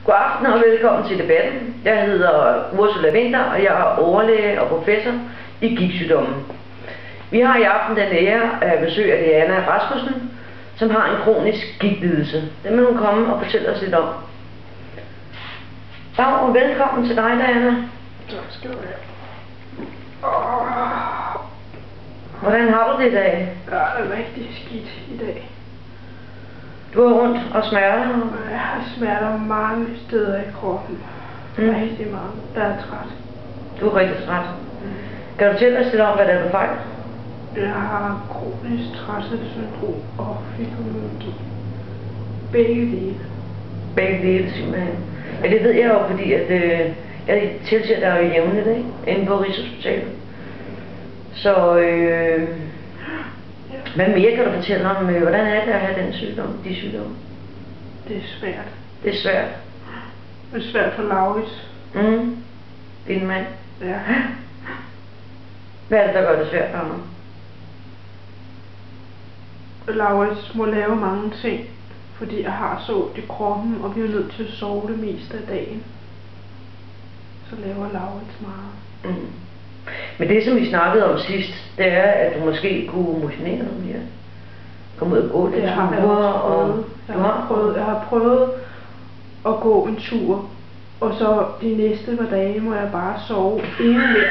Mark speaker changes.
Speaker 1: God aften og velkommen til debatten. Jeg hedder Ursula Winther, og jeg er overlæge og professor i gigtsygdommen. Vi har i aften den ære at besøge Diana Rasmussen, som har en kronisk gigtlidelse. Den vil hun komme og fortælle os lidt om. Dag og velkommen til dig, Diana.
Speaker 2: Tak skal du have.
Speaker 1: Hvordan har du det i dag?
Speaker 2: Jeg er rigtig skidt i dag.
Speaker 1: Du har ondt og smerter?
Speaker 2: Jeg har smerter mange steder i kroppen. Rigtig mange. Jeg er træt.
Speaker 1: Du er rigtig træt. Kan du fortælle os lidt om, hvad der er du fejl?
Speaker 2: Jeg har kronisk træthedssyndrom og fibromyalgi. Begge dele.
Speaker 1: Begge dele simpelthen. Ja, det ved jeg jo, fordi at, jeg tilser dig jo jævnligt, ikke? Inde på Rigshospitalet. Så hvad mere kan du fortælle om, hvordan er det at have den sygdom, de sygdomme?
Speaker 2: Det er svært.
Speaker 1: Det er svært.
Speaker 2: Det er svært for Laurits.
Speaker 1: Din mand.
Speaker 2: Ja.
Speaker 1: Hvad er det, der gør det svært for ham?
Speaker 2: Laurits må lave mange ting, fordi jeg har så ondt i kroppen, og vi er nødt til at sove det meste af dagen. Så laver Laurits meget.
Speaker 1: Men det, som vi snakkede om sidst, det er, at du måske kunne motionere noget mere. Komme ud og gå lidt ture.
Speaker 2: Jeg har prøvet at gå en tur, og så de næste par dage må jeg bare sove endnu mere.